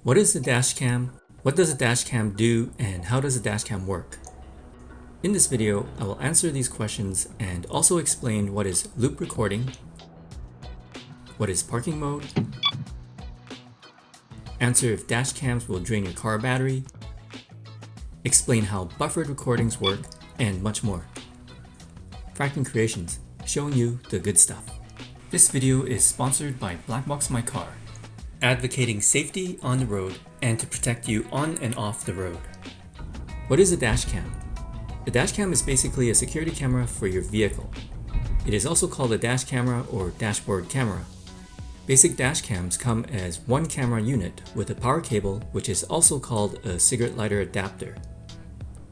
What is a dashcam? What does a dashcam do, and how does a dashcam work? In this video, I will answer these questions and also explain what is loop recording, what is parking mode, answer if dashcams will drain your car battery, explain how buffered recordings work, and much more. Frakking Creations, showing you the good stuff. This video is sponsored by Blackbox My Car, advocating safety on the road and to protect you on and off the road. What is a dashcam? A dashcam is basically a security camera for your vehicle. It is also called a dash camera or dashboard camera. Basic dashcams come as one camera unit with a power cable, which is also called a cigarette lighter adapter.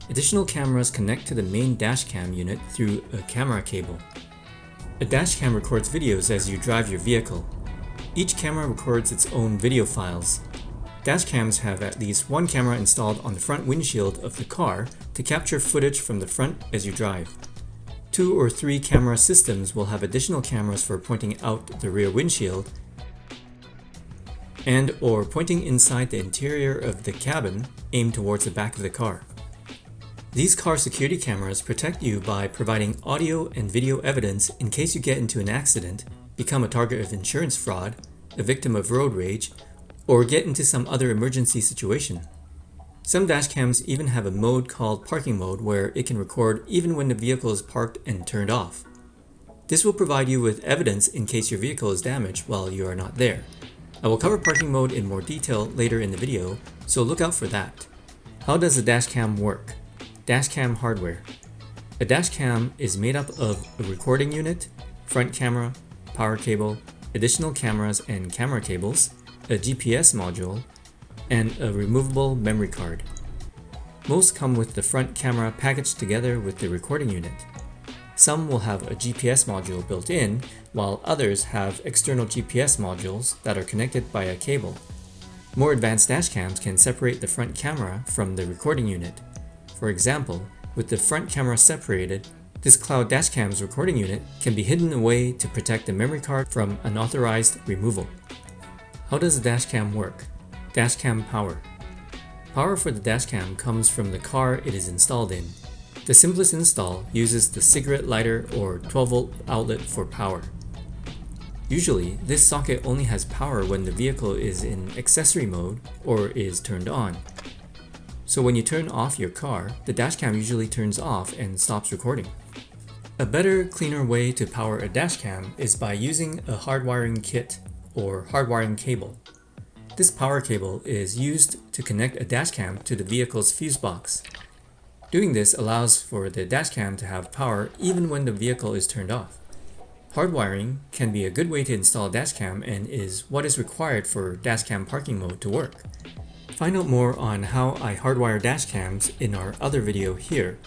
Additional cameras connect to the main dashcam unit through a camera cable. A dashcam records videos as you drive your vehicle. Each camera records its own video files. Dashcams have at least one camera installed on the front windshield of the car to capture footage from the front as you drive. 2 or 3 camera systems will have additional cameras for pointing out the rear windshield and or pointing inside the interior of the cabin aimed towards the back of the car. These car security cameras protect you by providing audio and video evidence in case you get into an accident, become a target of insurance fraud, a victim of road rage, or get into some other emergency situation. Some dashcams even have a mode called parking mode where it can record even when the vehicle is parked and turned off. This will provide you with evidence in case your vehicle is damaged while you are not there. I will cover parking mode in more detail later in the video, so look out for that. How does a dashcam work? Dashcam hardware. A dashcam is made up of a recording unit, front camera, power cable, additional cameras and camera cables, a GPS module, and a removable memory card. Most come with the front camera packaged together with the recording unit. Some will have a GPS module built in, while others have external GPS modules that are connected by a cable. More advanced dashcams can separate the front camera from the recording unit. For example, with the front camera separated, this cloud dashcam's recording unit can be hidden away to protect the memory card from unauthorized removal. How does a dashcam work? Dashcam power. Power for the dashcam comes from the car it is installed in. The simplest install uses the cigarette lighter or 12-volt outlet for power. Usually, this socket only has power when the vehicle is in accessory mode or is turned on. So when you turn off your car, the dashcam usually turns off and stops recording. A better, cleaner way to power a dashcam is by using a hardwiring kit or hardwiring cable. This power cable is used to connect a dashcam to the vehicle's fuse box. Doing this allows for the dashcam to have power even when the vehicle is turned off. Hardwiring can be a good way to install a dashcam and is what is required for dashcam parking mode to work. Find out more on how I hardwire dashcams in our other video here.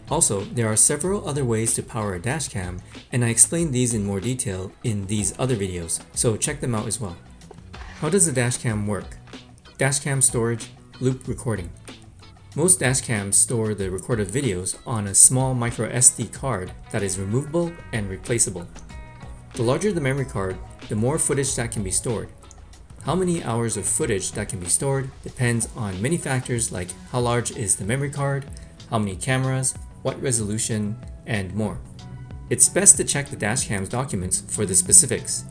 Also, there are several other ways to power a dashcam, and I explain these in more detail in these other videos, so check them out as well. How does a dashcam work? Dashcam storage, loop recording. Most dashcams store the recorded videos on a small micro SD card that is removable and replaceable. The larger the memory card, the more footage that can be stored. How many hours of footage that can be stored depends on many factors like how large is the memory card, how many cameras, what resolution, and more. It's best to check the dashcam's documents for the specifics.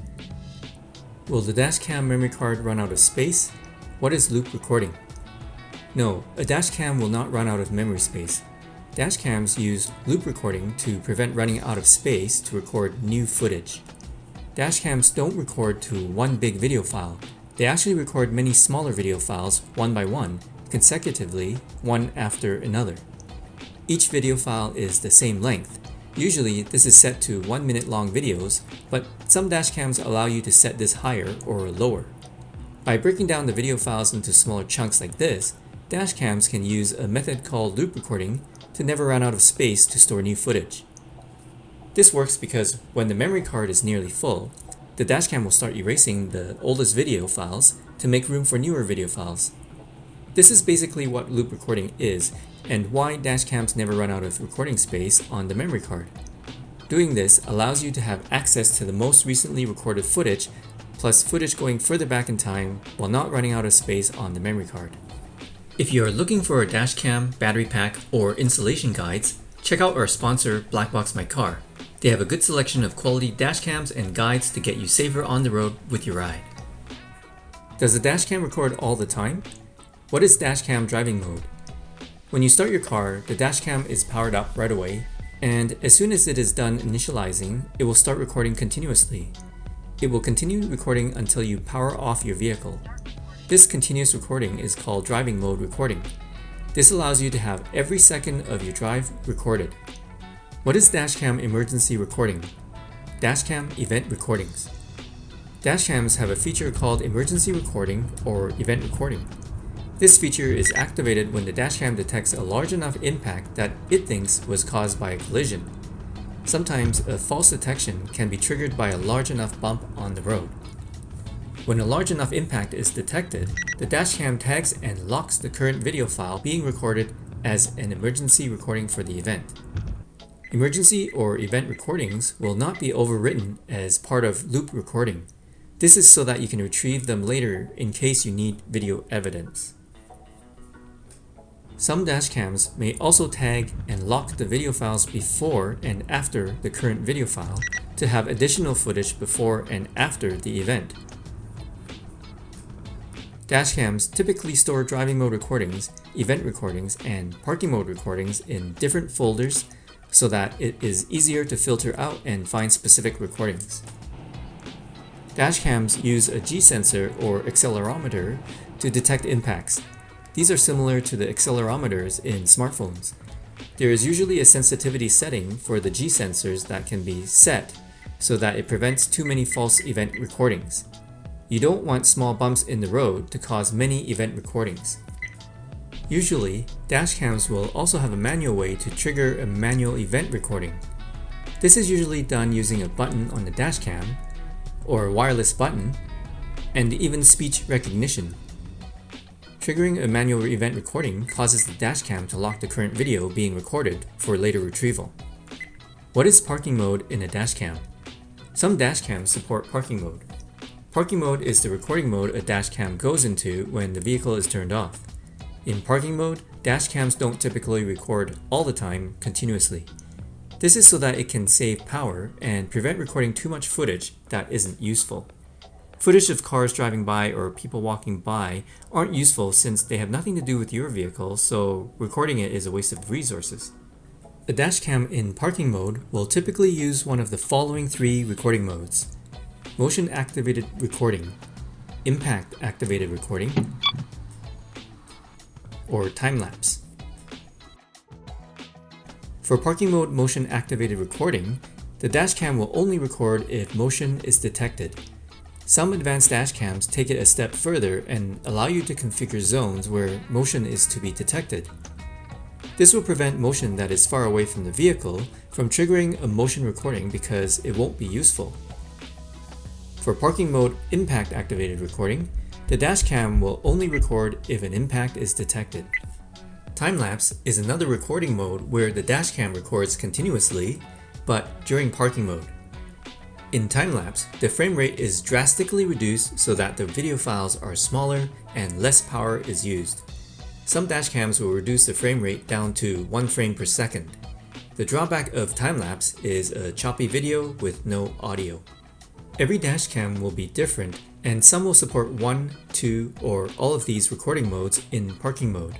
Will the dashcam memory card run out of space? What is loop recording? No, a dashcam will not run out of memory space. Dashcams use loop recording to prevent running out of space to record new footage. Dashcams don't record to one big video file. They actually record many smaller video files one by one, consecutively, one after another. Each video file is the same length. Usually this is set to 1 minute long videos, but some dashcams allow you to set this higher or lower. By breaking down the video files into smaller chunks like this, dashcams can use a method called loop recording to never run out of space to store new footage. This works because when the memory card is nearly full, the dashcam will start erasing the oldest video files to make room for newer video files. This is basically what loop recording is, and why dashcams never run out of recording space on the memory card. Doing this allows you to have access to the most recently recorded footage plus footage going further back in time while not running out of space on the memory card. If you are looking for a dashcam, battery pack, or installation guides, check out our sponsor Blackbox My Car. They have a good selection of quality dashcams and guides to get you safer on the road with your ride. Does the dashcam record all the time? What is dashcam driving mode? When you start your car, the dashcam is powered up right away, and as soon as it is done initializing, it will start recording continuously. It will continue recording until you power off your vehicle. This continuous recording is called driving mode recording. This allows you to have every second of your drive recorded. What is dashcam emergency recording? Dashcam event recordings. Dashcams have a feature called emergency recording or event recording. This feature is activated when the dashcam detects a large enough impact that it thinks was caused by a collision. Sometimes a false detection can be triggered by a large enough bump on the road. When a large enough impact is detected, the dashcam tags and locks the current video file being recorded as an emergency recording for the event. Emergency or event recordings will not be overwritten as part of loop recording. This is so that you can retrieve them later in case you need video evidence. Some dashcams may also tag and lock the video files before and after the current video file to have additional footage before and after the event. Dashcams typically store driving mode recordings, event recordings, and parking mode recordings in different folders so that it is easier to filter out and find specific recordings. Dashcams use a G-sensor or accelerometer to detect impacts. These are similar to the accelerometers in smartphones. There is usually a sensitivity setting for the G-sensors that can be set so that it prevents too many false event recordings. You don't want small bumps in the road to cause many event recordings. Usually, dashcams will also have a manual way to trigger a manual event recording. This is usually done using a button on the dashcam, or a wireless button, and even speech recognition. Triggering a manual event recording causes the dashcam to lock the current video being recorded for later retrieval. What is parking mode in a dashcam? Some dashcams support parking mode. Parking mode is the recording mode a dashcam goes into when the vehicle is turned off. In parking mode, dashcams don't typically record all the time continuously. This is so that it can save power and prevent recording too much footage that isn't useful. Footage of cars driving by or people walking by aren't useful since they have nothing to do with your vehicle, so recording it is a waste of resources. A dashcam in parking mode will typically use one of the following three recording modes: motion activated recording, impact activated recording, or time-lapse. For parking mode motion activated recording, the dashcam will only record if motion is detected. Some advanced dashcams take it a step further and allow you to configure zones where motion is to be detected. This will prevent motion that is far away from the vehicle from triggering a motion recording because it won't be useful. For parking mode impact activated recording, the dashcam will only record if an impact is detected. Time-lapse is another recording mode where the dashcam records continuously, but during parking mode. In time-lapse, the frame rate is drastically reduced so that the video files are smaller and less power is used. Some dashcams will reduce the frame rate down to 1 frame per second. The drawback of time-lapse is a choppy video with no audio. Every dashcam will be different, and some will support 1, 2, or all of these recording modes in parking mode.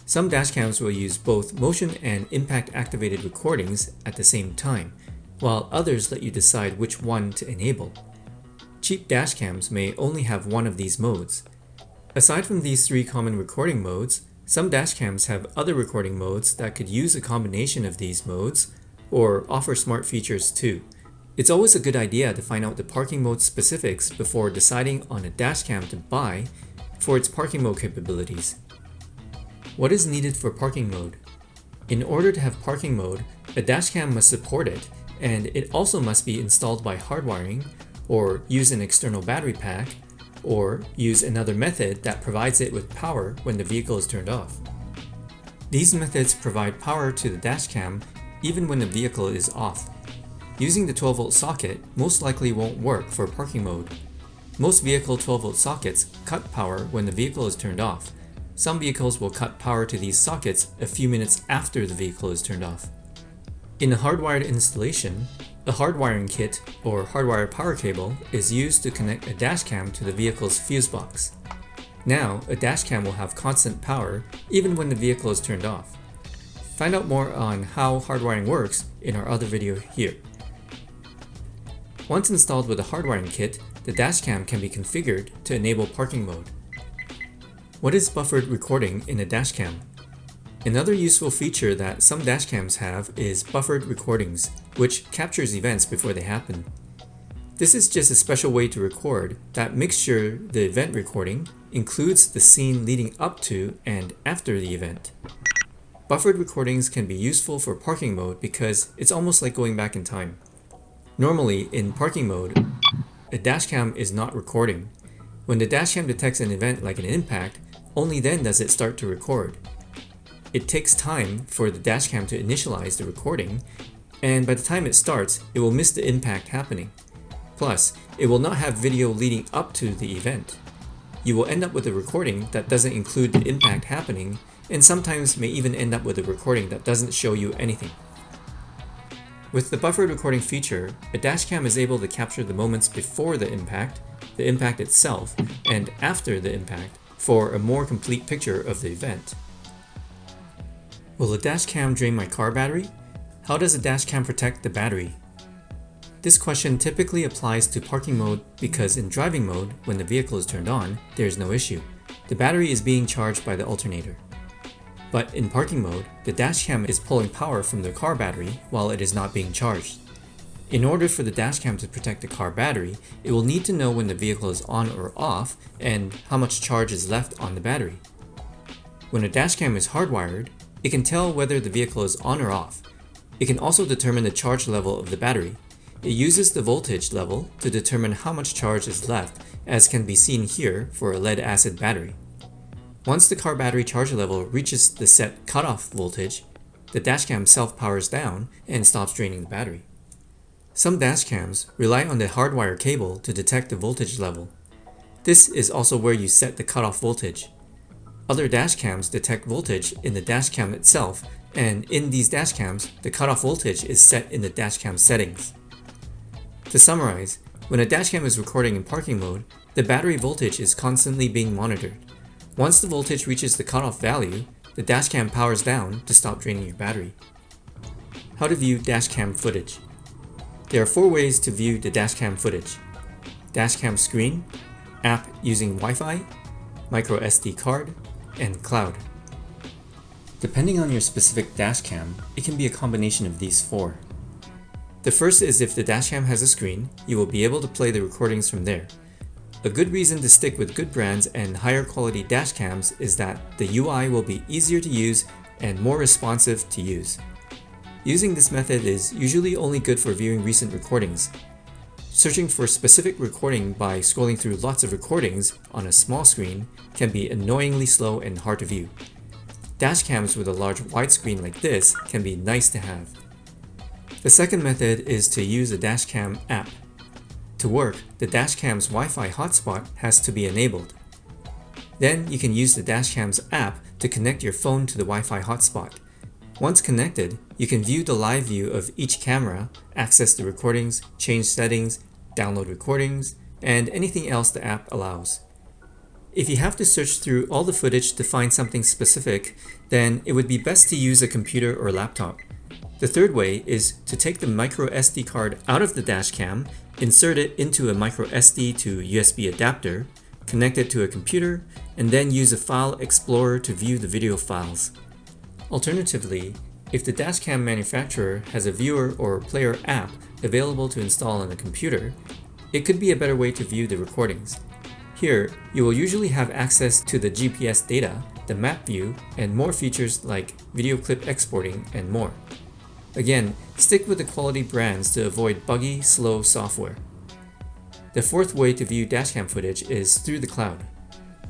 Some dashcams will use both motion and impact activated recordings at the same time, while others let you decide which one to enable. Cheap dashcams may only have one of these modes. Aside from these three common recording modes, some dashcams have other recording modes that could use a combination of these modes, or offer smart features too. It's always a good idea to find out the parking mode specifics before deciding on a dashcam to buy for its parking mode capabilities. What is needed for parking mode? In order to have parking mode, a dashcam must support it, and it also must be installed by hardwiring, or use an external battery pack, or use another method that provides it with power when the vehicle is turned off. These methods provide power to the dashcam even when the vehicle is off. Using the 12-volt socket most likely won't work for parking mode. Most vehicle 12-volt sockets cut power when the vehicle is turned off. Some vehicles will cut power to these sockets a few minutes after the vehicle is turned off. In a hardwired installation, a hardwiring kit or hardwired power cable is used to connect a dashcam to the vehicle's fuse box. Now, a dashcam will have constant power even when the vehicle is turned off. Find out more on how hardwiring works in our other video here. Once installed with a hardwiring kit, the dashcam can be configured to enable parking mode. What is buffered recording in a dashcam? Another useful feature that some dashcams have is buffered recordings, which captures events before they happen. This is just a special way to record that makes sure the event recording includes the scene leading up to and after the event. Buffered recordings can be useful for parking mode because it's almost like going back in time. Normally, in parking mode, a dashcam is not recording. When the dashcam detects an event like an impact, only then does it start to record. It takes time for the dashcam to initialize the recording, and by the time it starts, it will miss the impact happening. Plus, it will not have video leading up to the event. You will end up with a recording that doesn't include the impact happening, and sometimes may even end up with a recording that doesn't show you anything. With the buffered recording feature, a dashcam is able to capture the moments before the impact itself, and after the impact for a more complete picture of the event. Will a dashcam drain my car battery? How does a dashcam protect the battery? This question typically applies to parking mode because in driving mode, when the vehicle is turned on, there is no issue. The battery is being charged by the alternator. But in parking mode, the dashcam is pulling power from the car battery while it is not being charged. In order for the dashcam to protect the car battery, it will need to know when the vehicle is on or off and how much charge is left on the battery. When a dashcam is hardwired, it can tell whether the vehicle is on or off. It can also determine the charge level of the battery. It uses the voltage level to determine how much charge is left, as can be seen here for a lead-acid battery. Once the car battery charge level reaches the set cutoff voltage, the dashcam self-powers down and stops draining the battery. Some dashcams rely on the hardwire cable to detect the voltage level. This is also where you set the cutoff voltage. Other dashcams detect voltage in the dashcam itself, and in these dashcams, the cutoff voltage is set in the dashcam settings. To summarize, when a dashcam is recording in parking mode, the battery voltage is constantly being monitored. Once the voltage reaches the cutoff value, the dashcam powers down to stop draining your battery. How to view dashcam footage. There are 4 ways to view the dashcam footage: dashcam screen, app using Wi-Fi, micro SD card, and cloud. Depending on your specific dashcam, it can be a combination of these 4. The first is if the dashcam has a screen, you will be able to play the recordings from there. A good reason to stick with good brands and higher quality dashcams is that the UI will be easier to use and more responsive to use. Using this method is usually only good for viewing recent recordings. Searching for a specific recording by scrolling through lots of recordings on a small screen can be annoyingly slow and hard to view. Dashcams with a large widescreen like this can be nice to have. The second method is to use a dashcam app. To work, the dashcam's Wi-Fi hotspot has to be enabled. Then you can use the dashcam's app to connect your phone to the Wi-Fi hotspot. Once connected, you can view the live view of each camera, access the recordings, change settings, download recordings, and anything else the app allows. If you have to search through all the footage to find something specific, then it would be best to use a computer or laptop. The third way is to take the micro SD card out of the dashcam, insert it into a micro SD to USB adapter, connect it to a computer, and then use a file explorer to view the video files. Alternatively, if the dashcam manufacturer has a viewer or player app available to install on the computer, it could be a better way to view the recordings. Here, you will usually have access to the GPS data, the map view, and more features like video clip exporting and more. Again, stick with the quality brands to avoid buggy, slow software. The fourth way to view dashcam footage is through the cloud.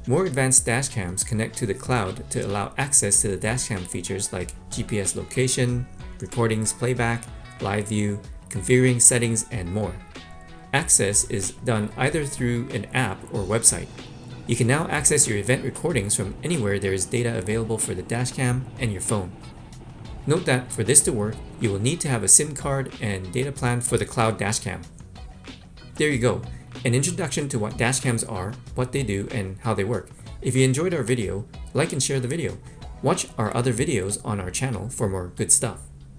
More advanced dashcams connect to the cloud to allow access to the dashcam features like GPS location, recordings playback, live view, configuring settings, and more. access is done either through an app or website. You can now access your event recordings from anywhere there is data available for the dashcam and your phone. Note that for this to work, you will need to have a SIM card and data plan for the cloud dashcam. There you go, an introduction to what dashcams are, what they do, and how they work. If you enjoyed our video, like and share the video. Watch our other videos on our channel for more good stuff.